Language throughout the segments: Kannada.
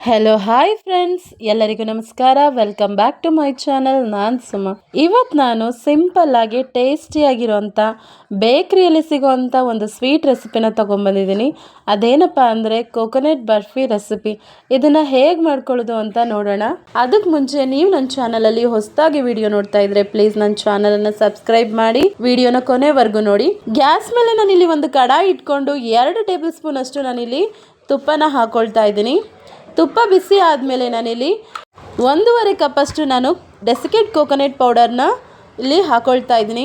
ಹಲೋ ಹಾಯ್ ಫ್ರೆಂಡ್ಸ್, ಎಲ್ಲರಿಗೂ ನಮಸ್ಕಾರ. Welcome back to my channel. ನಾನು ಸುಮ. ಇವತ್ತು ನಾನು ಸಿಂಪಲ್ ಆಗಿ ಟೇಸ್ಟಿಯಾಗಿರೋಂಥ ಬೇಕ್ರಿಯಲ್ಲಿ ಸಿಗೋವಂಥ ಒಂದು ಸ್ವೀಟ್ ರೆಸಿಪಿನ ತೊಗೊಂಬಂದಿದ್ದೀನಿ. ಅದೇನಪ್ಪ ಅಂದರೆ ಕೋಕೋನಟ್ ಬರ್ಫಿ ರೆಸಿಪಿ. ಇದನ್ನು ಹೇಗೆ ಮಾಡ್ಕೊಳ್ಳೋದು ಅಂತ ನೋಡೋಣ. ಅದಕ್ಕೆ ಮುಂಚೆ ನೀವು ನನ್ನ ಚಾನಲಲ್ಲಿ ಹೊಸದಾಗಿ ವಿಡಿಯೋ ನೋಡ್ತಾ ಇದ್ರೆ ಪ್ಲೀಸ್ ನನ್ನ ಚಾನಲನ್ನು ಸಬ್ಸ್ಕ್ರೈಬ್ ಮಾಡಿ, ವಿಡಿಯೋನ ಕೊನೆವರೆಗೂ ನೋಡಿ. ಗ್ಯಾಸ್ ಮೇಲೆ ನಾನಿಲ್ಲಿ ಒಂದು ಕಡಾಯಿ ಇಟ್ಕೊಂಡು 2 ಟೇಬಲ್ ಸ್ಪೂನ್ ಅಷ್ಟು ನಾನಿಲ್ಲಿ ತುಪ್ಪನ ಹಾಕೊಳ್ತಾ ಇದ್ದೀನಿ. ತುಪ್ಪ ಬಿಸಿ ಆದಮೇಲೆ ನಾನಿಲ್ಲಿ 1.5 ಕಪ್ಪಷ್ಟು ನಾನು ಡೆಸಿಕೇಟ್ ಕೋಕೋನಟ್ ಪೌಡರ್ನ ಇಲ್ಲಿ ಹಾಕೊಳ್ತಾ ಇದ್ದೀನಿ.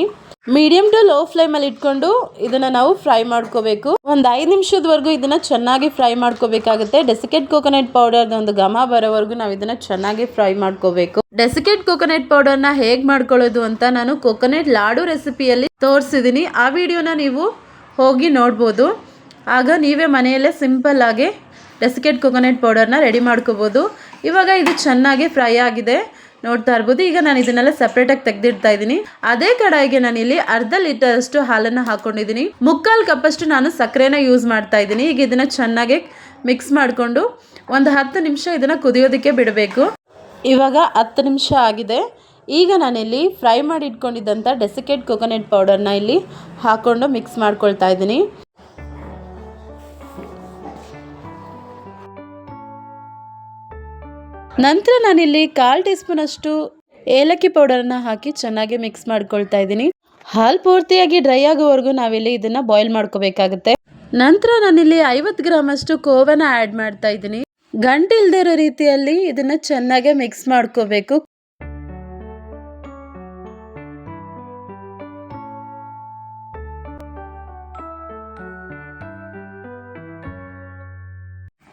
ಮೀಡಿಯಮ್ ಟು ಲೋ ಫ್ಲೇಮಲ್ಲಿ ಇಟ್ಕೊಂಡು ಇದನ್ನು ನಾವು ಫ್ರೈ ಮಾಡ್ಕೋಬೇಕು. ಒಂದು 5 ನಿಮಿಷದವರೆಗೂ ಇದನ್ನು ಚೆನ್ನಾಗಿ ಫ್ರೈ ಮಾಡ್ಕೋಬೇಕಾಗುತ್ತೆ. ಡೆಸಿಕೇಟ್ ಕೋಕೋನಟ್ ಪೌಡರ್ದ ಒಂದು ಘಮ ಬರೋವರೆಗೂ ನಾವು ಇದನ್ನು ಚೆನ್ನಾಗಿ ಫ್ರೈ ಮಾಡ್ಕೋಬೇಕು. ಡೆಸಿಕೇಟ್ ಕೋಕೋನಟ್ ಪೌಡರ್ನ ಹೇಗೆ ಮಾಡ್ಕೊಳ್ಳೋದು ಅಂತ ನಾನು ಕೋಕೋನಟ್ ಲಾಡು ರೆಸಿಪಿಯಲ್ಲಿ ತೋರಿಸಿದ್ದೀನಿ. ಆ ವಿಡಿಯೋನ ನೀವು ಹೋಗಿ ನೋಡ್ಬೋದು. ಆಗ ನೀವೇ ಮನೆಯಲ್ಲೇ ಸಿಂಪಲ್ ಆಗಿ ಡೆಸಿಕೇಟ್ ಕೋಕೋನಟ್ ಪೌಡರ್ನ ರೆಡಿ ಮಾಡ್ಕೋಬೋದು. ಇವಾಗ ಇದು ಚೆನ್ನಾಗಿ ಫ್ರೈ ಆಗಿದೆ, ನೋಡ್ತಾ ಇರ್ಬೋದು. ಈಗ ನಾನು ಇದನ್ನೆಲ್ಲ ಸಪ್ರೇಟಾಗಿ ತೆಗೆದಿಡ್ತಾ ಇದ್ದೀನಿ. ಅದೇ ಕಡಾಯಿಗೆ ನಾನಿಲ್ಲಿ 1/2 ಲೀಟರ್ ಅಷ್ಟು ಹಾಲನ್ನು ಹಾಕೊಂಡಿದ್ದೀನಿ. 3/4 ಕಪ್ಪಷ್ಟು ನಾನು ಸಕ್ಕರೆನ ಯೂಸ್ ಮಾಡ್ತಾ ಇದ್ದೀನಿ. ಈಗ ಇದನ್ನು ಚೆನ್ನಾಗಿ ಮಿಕ್ಸ್ ಮಾಡಿಕೊಂಡು ಒಂದು 10 ನಿಮಿಷ ಇದನ್ನು ಕುದಿಯೋದಕ್ಕೆ ಬಿಡಬೇಕು. ಇವಾಗ 10 ನಿಮಿಷ ಆಗಿದೆ. ಈಗ ನಾನಿಲ್ಲಿ ಫ್ರೈ ಮಾಡಿ ಇಟ್ಕೊಂಡಿದ್ದಂಥ ಡೆಸಿಕೇಟ್ ಕೋಕೋನಟ್ ಪೌಡರ್ನ ಇಲ್ಲಿ ಹಾಕ್ಕೊಂಡು ಮಿಕ್ಸ್ ಮಾಡ್ಕೊಳ್ತಾ ಇದ್ದೀನಿ. ನಂತರ ನಾನಿಲ್ಲಿ 1/4 ಟೀ ಸ್ಪೂನ್ ಅಷ್ಟು ಏಲಕ್ಕಿ ಪೌಡರ್ನ ಹಾಕಿ ಚೆನ್ನಾಗಿ ಮಿಕ್ಸ್ ಮಾಡ್ಕೊಳ್ತಾ ಇದ್ದೀನಿ. ಹಾಲು ಪೂರ್ತಿಯಾಗಿ ಡ್ರೈ ಆಗೋವರೆಗೂ ನಾವಿಲ್ಲಿ ಇದನ್ನು ಬಾಯ್ಲ್ ಮಾಡ್ಕೋಬೇಕಾಗುತ್ತೆ. ನಂತರ ನಾನಿಲ್ಲಿ 50 ಗ್ರಾಮ್ ಅಷ್ಟು ಕೋವನ್ನ ಆ್ಯಡ್ ಮಾಡ್ತಾ ಇದ್ದೀನಿ. ಗಂಟು ಇಲ್ಲದೆ ಇರೋ ರೀತಿಯಲ್ಲಿ ಇದನ್ನು ಚೆನ್ನಾಗಿ ಮಿಕ್ಸ್ ಮಾಡ್ಕೋಬೇಕು.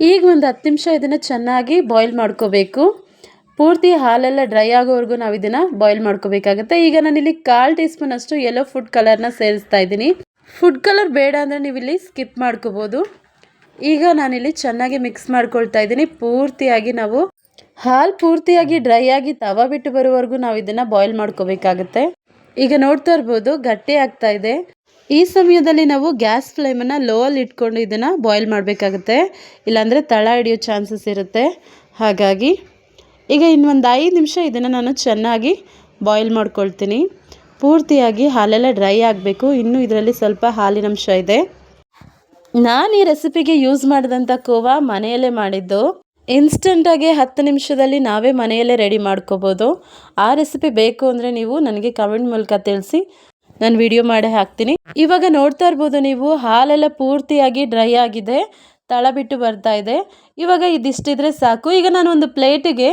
ಈಗ ಒಂದು 10 ನಿಮಿಷ ಇದನ್ನು ಚೆನ್ನಾಗಿ ಬಾಯ್ಲ್ ಮಾಡ್ಕೋಬೇಕು. ಪೂರ್ತಿ ಹಾಲೆಲ್ಲ ಡ್ರೈ ಆಗೋವರೆಗೂ ನಾವು ಇದನ್ನು ಬಾಯ್ಲ್ ಮಾಡ್ಕೋಬೇಕಾಗುತ್ತೆ. ಈಗ ನಾನಿಲ್ಲಿ 1/4 ಟೀ ಸ್ಪೂನ್ ಅಷ್ಟು ಯೆಲ್ಲೋ ಫುಡ್ ಕಲರ್ನ ಸೇರಿಸ್ತಾ ಇದ್ದೀನಿ. ಫುಡ್ ಕಲರ್ ಬೇಡ ಅಂದರೆ ನೀವು ಇಲ್ಲಿ ಸ್ಕಿಪ್ ಮಾಡ್ಕೋಬೋದು. ಈಗ ನಾನಿಲ್ಲಿ ಚೆನ್ನಾಗಿ ಮಿಕ್ಸ್ ಮಾಡ್ಕೊಳ್ತಾ ಇದ್ದೀನಿ. ಹಾಲು ಪೂರ್ತಿಯಾಗಿ ಡ್ರೈ ಆಗಿ ತವ ಬಿಟ್ಟು ಬರೋವರೆಗೂ ನಾವು ಇದನ್ನು ಬಾಯ್ಲ್ ಮಾಡ್ಕೋಬೇಕಾಗುತ್ತೆ. ಈಗ ನೋಡ್ತಾ ಇರ್ಬೋದು ಗಟ್ಟಿ ಆಗ್ತಾ ಇದೆ. ಈ ಸಮಯದಲ್ಲಿ ನಾವು ಗ್ಯಾಸ್ ಫ್ಲೇಮನ್ನು ಲೋ ಅಲ್ಲಿ ಇಟ್ಕೊಂಡು ಇದನ್ನು ಬಾಯ್ಲ್ ಮಾಡಬೇಕಾಗುತ್ತೆ, ಇಲ್ಲಾಂದರೆ ತಳ ಹಿಡಿಯೋ ಚಾನ್ಸಸ್ ಇರುತ್ತೆ. ಹಾಗಾಗಿ ಈಗ ಇನ್ನೊಂದು 5 ನಿಮಿಷ ಇದನ್ನು ನಾನು ಚೆನ್ನಾಗಿ ಬಾಯ್ಲ್ ಮಾಡ್ಕೊಳ್ತೀನಿ. ಪೂರ್ತಿಯಾಗಿ ಹಾಲೆಲ್ಲ ಡ್ರೈ ಆಗಬೇಕು. ಇನ್ನೂ ಇದರಲ್ಲಿ ಸ್ವಲ್ಪ ಹಾಲಿನಂಶ ಇದೆ. ನಾನು ಈ ರೆಸಿಪಿಗೆ ಯೂಸ್ ಮಾಡಿದಂಥ ಕೋವಾ ಮನೆಯಲ್ಲೇ ಮಾಡಿದ್ದು. ಇನ್ಸ್ಟೆಂಟಾಗಿ 10 ನಿಮಿಷದಲ್ಲಿ ನಾವೇ ಮನೆಯಲ್ಲೇ ರೆಡಿ ಮಾಡ್ಕೋಬೋದು. ಆ ರೆಸಿಪಿ ಬೇಕು ಅಂದರೆ ನೀವು ನನಗೆ ಕಮೆಂಟ್ ಮೂಲಕ ತಿಳಿಸಿ, ನಾನು ವಿಡಿಯೋ ಮಾಡಿ ಹಾಕ್ತೀನಿ. ಇವಾಗ ನೋಡ್ತಾ ಇರ್ಬೋದು ನೀವು, ಹಾಲೆಲ್ಲ ಪೂರ್ತಿಯಾಗಿ ಡ್ರೈ ಆಗಿದೆ, ತಳ ಬಿಟ್ಟು ಬರ್ತಾ ಇದೆ. ಇವಾಗ ಇದಿಷ್ಟಿದ್ರೆ ಸಾಕು. ಈಗ ನಾನು ಒಂದು ಪ್ಲೇಟಿಗೆ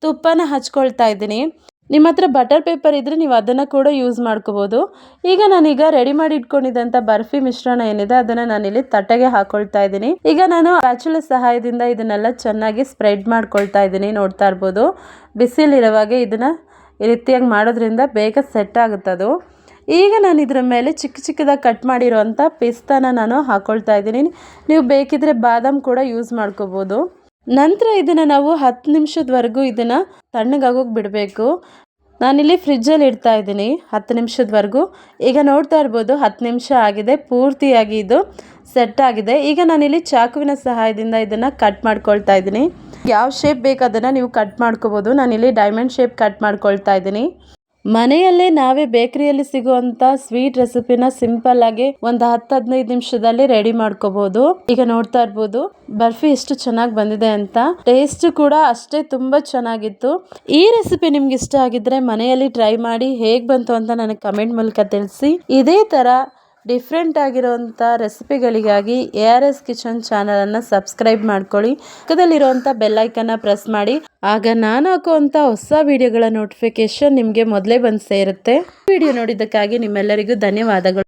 ತುಪ್ಪನ ಹಚ್ಕೊಳ್ತಾ ಇದ್ದೀನಿ. ನಿಮ್ಮ ಹತ್ರ ಬಟರ್ ಪೇಪರ್ ಇದ್ದರೆ ನೀವು ಅದನ್ನು ಕೂಡ ಯೂಸ್ ಮಾಡ್ಕೋಬೋದು. ಈಗ ನಾನೀಗ ರೆಡಿ ಮಾಡಿ ಇಟ್ಕೊಂಡಿದ್ದಂಥ ಬರ್ಫಿ ಮಿಶ್ರಣ ಏನಿದೆ ಅದನ್ನು ನಾನಿಲ್ಲಿ ತಟ್ಟೆಗೆ ಹಾಕೊಳ್ತಾ ಇದ್ದೀನಿ. ಈಗ ನಾನು ಸ್ಪ್ಯಾಚುಲಾ ಸಹಾಯದಿಂದ ಇದನ್ನೆಲ್ಲ ಚೆನ್ನಾಗಿ ಸ್ಪ್ರೆಡ್ ಮಾಡ್ಕೊಳ್ತಾ ಇದ್ದೀನಿ. ನೋಡ್ತಾ ಇರ್ಬೋದು, ಬಿಸಿಲಿರುವಾಗ ಇದನ್ನು ಈ ರೀತಿಯಾಗಿ ಮಾಡೋದ್ರಿಂದ ಬೇಗ ಸೆಟ್ ಆಗುತ್ತದು. ಈಗ ನಾನು ಇದರ ಮೇಲೆ ಚಿಕ್ಕ ಚಿಕ್ಕದಾಗಿ ಕಟ್ ಮಾಡಿರೋವಂಥ ಪಿಸ್ತಾನ ನಾನು ಹಾಕ್ಕೊಳ್ತಾ ಇದ್ದೀನಿ. ನೀವು ಬೇಕಿದ್ರೆ ಬಾದಾಮ್ ಕೂಡ ಯೂಸ್ ಮಾಡ್ಕೋಬೋದು. ನಂತರ ಇದನ್ನು ನಾವು 10 ನಿಮಿಷದವರೆಗೂ ಇದನ್ನು ತಣ್ಣಗಾಗೋಗಿ ಬಿಡಬೇಕು. ನಾನಿಲ್ಲಿ ಫ್ರಿಜ್ಜಲ್ಲಿ ಇಡ್ತಾ ಇದ್ದೀನಿ 10 ನಿಮಿಷದವರೆಗೂ. ಈಗ ನೋಡ್ತಾ ಇರ್ಬೋದು 10 ನಿಮಿಷ ಆಗಿದೆ, ಪೂರ್ತಿಯಾಗಿ ಇದು ಸೆಟ್ ಆಗಿದೆ. ಈಗ ನಾನಿಲ್ಲಿ ಚಾಕುವಿನ ಸಹಾಯದಿಂದ ಇದನ್ನು ಕಟ್ ಮಾಡ್ಕೊಳ್ತಾ ಇದ್ದೀನಿ. ಯಾವ ಶೇಪ್ ಬೇಕು ಅದನ್ನು ನೀವು ಕಟ್ ಮಾಡ್ಕೋಬೋದು. ನಾನಿಲ್ಲಿ ಡೈಮಂಡ್ ಶೇಪ್ ಕಟ್ ಮಾಡ್ಕೊಳ್ತಾ ಇದ್ದೀನಿ. ಮನೆಯಲ್ಲೇ ನಾವೇ ಬೇಕರಿಯಲ್ಲಿ ಸಿಗುವಂಥ ಸ್ವೀಟ್ ರೆಸಿಪಿನ ಸಿಂಪಲ್ ಆಗಿ ಒಂದು 10-15 ನಿಮಿಷದಲ್ಲಿ ರೆಡಿ ಮಾಡ್ಕೋಬಹುದು. ಈಗ ನೋಡ್ತಾ ಇರ್ಬೋದು ಬರ್ಫಿ ಎಷ್ಟು ಚೆನ್ನಾಗಿ ಬಂದಿದೆ ಅಂತ. ಟೇಸ್ಟ್ ಕೂಡ ಅಷ್ಟೇ ತುಂಬಾ ಚೆನ್ನಾಗಿತ್ತು. ಈ ರೆಸಿಪಿ ನಿಮ್ಗೆ ಇಷ್ಟ ಆಗಿದ್ರೆ ಮನೆಯಲ್ಲಿ ಟ್ರೈ ಮಾಡಿ ಹೇಗೆ ಬಂತು ಅಂತ ನನಗೆ ಕಮೆಂಟ್ ಮೂಲಕ ತಿಳಿಸಿ. ಇದೇ ತರ ಡಿಫ್ರೆಂಟ್ ಆಗಿರುವಂಥ ರೆಸಿಪಿಗಳಿಗಾಗಿ ARS ಕಿಚನ್ ಚಾನಲನ್ನು ಸಬ್ಸ್ಕ್ರೈಬ್ ಮಾಡ್ಕೊಳ್ಳಿ. ಪಕ್ಕದಲ್ಲಿರುವಂಥ ಬೆಲ್ಲೈಕನ್ನ ಪ್ರೆಸ್ ಮಾಡಿ. ಆಗ ನಾನು ಹಾಕುವಂಥ ಹೊಸ ವಿಡಿಯೋಗಳ ನೋಟಿಫಿಕೇಶನ್ ನಿಮಗೆ ಮೊದಲೇ ಬಂದು ಸೇರುತ್ತೆ. ವಿಡಿಯೋ ನೋಡಿದ್ದಕ್ಕಾಗಿ ನಿಮ್ಮೆಲ್ಲರಿಗೂ ಧನ್ಯವಾದಗಳು.